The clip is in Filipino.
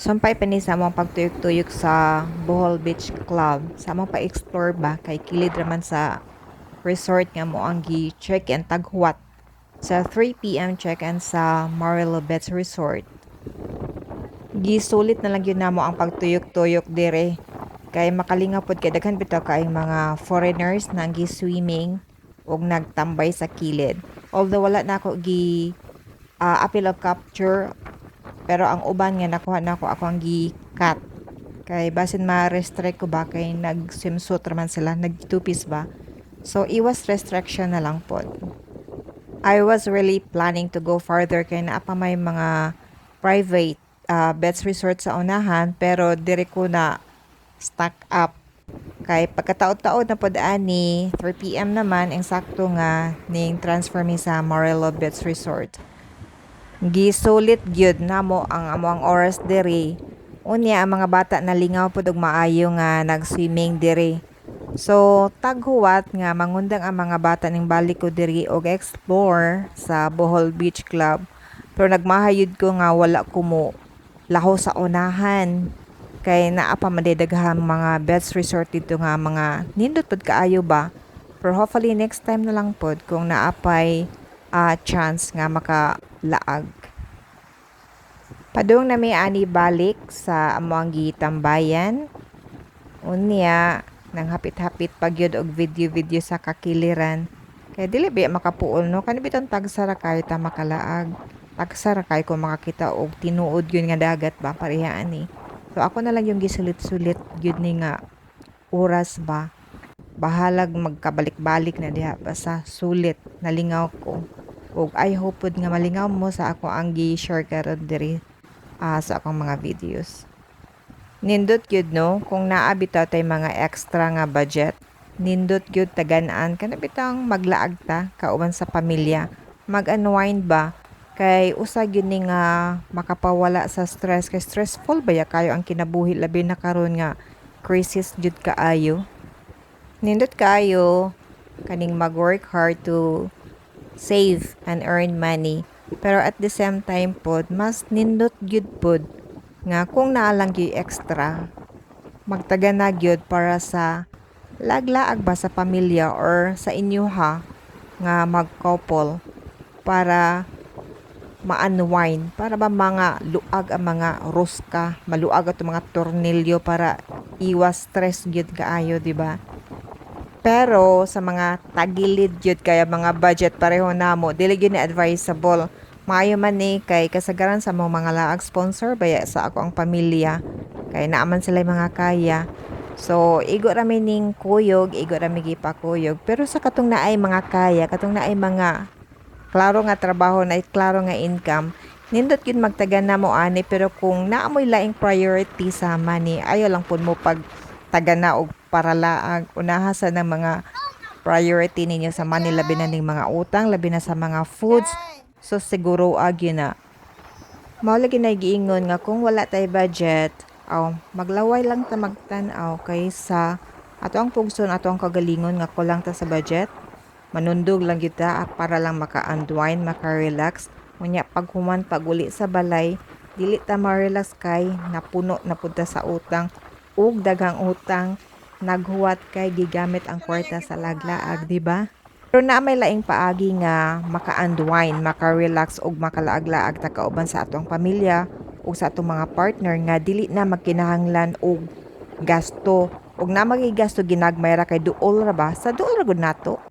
Sampay pa ni sa among pagtuyok-tuyok sa Bohol Beach Club. Sa among pa-explore ba kay kilid raman sa resort nga mo ang gi-check-in taghuwat sa 3 p.m. check-in sa Marilo Beach Resort. Gisulit na lang yun namo ang pagtuyok-tuyok dire kay makalingaw pod kay daghan bitaw kaayong mga foreigners na gi-swimming ug nagtambay sa kilid. Although wala na ako appeal of capture, pero ang uban nga nakuha na ako ang gi-cut. Kay basin ma-restrict ko ba kay nag-swimsuit raman sila, nag-two-piece ba. So iwas restriction na lang pod. I was really planning to go farther kay naa pa may mga private beds resort sa unahan, pero dire ko na stock up. Kay pagkataod-taod na pod ani 3 p.m. naman ang sakto nga ning transfer mi sa Marilo Beach Resort. Gisulit gyud namo ang amoang oras diri. Unya ang mga bata nalingaw pod og maayo nga nag-swimming diri. So taghuwat nga mangundang ang mga bata ning balik ko diri og explore sa Bohol Beach Club. Pero nagmahayod ko nga wala ko mo laho sa unahan. Kay naa pa madedaghan mga best resort dito nga mga nindot pod kaayo ba. Pero hopefully next time na lang pod kung naapay chance nga makalaag. Padung na may ani balik sa amoang gitambayan. Unya nang hapit-hapit pagyud og video-video sa kakiliran. Kaya dili ba makapuol no kani biton tagsara kay ta makalaag. Tagsara kay ko makakita og tinuod yun nga dagat ba pareha ani. So ako na lang yung gisulit-sulit gyud ni nga oras ba. Bahalag magkabalik-balik na diha basta sulit nalingaw ko. Ug I hope pod nga malingaw mo sa ako ang gi-share karon diri sa akong mga videos. Nindot gyud no kung naa bitaw tay mga extra nga budget. Nindot gyud tagan-an kana bitang maglaag ta kauban sa pamilya. Mag-unwind ba kay usa gyud ni nga makapawala sa stress kay stressful ba ya kayo ang kinabuhi labi na karon nga crisis jud kaayo. Nindot kayo kaning mag-work hard to save and earn money. Pero at the same time pod, mas nindot gyud pod nga kung naa lang gyud extra, magtaga na gyud para sa laglaag ba sa pamilya or sa inyo ha nga mag-couple para ma-unwind, para ba mga luag ang mga ruska, maluag at mga tornilyo para iwas stress gyud kaayo, di ba? Pero sa mga tagilid jud kaya mga budget pareho namo, dili gyud ni advisable. Maayo man ni kay kasagaran sa mga laag sponsor baya sa ako ang pamilya. Kay naaman sila mga kaya. So igo rami ning kuyog, igo rami gipakuyog. Pero sa katong naay mga kaya, katong naay mga klaro nga trabaho na klaro nga income, nindot gyud magtagan na mo ani, pero kung naamoy laing priority sa money, ayo lang pud mo pag taga na og para laag unaha sa ng mga priority ninyo sa money, labi na ning mga utang, labi na sa mga foods. So siguro agyo na mao lagi na giingon nga kung wala tay budget, maglaway lang ta magtan-aw kaysa ato ang pugson, ato ang kagalingon nga kulang ta sa budget. Manundog lang gyud ta para lang maka-unwind, maka-relax. Unya pag human pag-uli sa balay, dili ta ma-relax kay napuno na pud ta sa utang ug daghang utang, naghuwat kay gigamit ang kwarta sa laglaag, di ba? Pero na may laing paagi nga maka-unwind, maka-relax ug makalaag-laag ta kauban sa atong pamilya ug sa atong mga partner nga dili na magkinahanglan og gasto ug na magigasto ginagmay ra kay duol ra ba sa duol ra gud nato.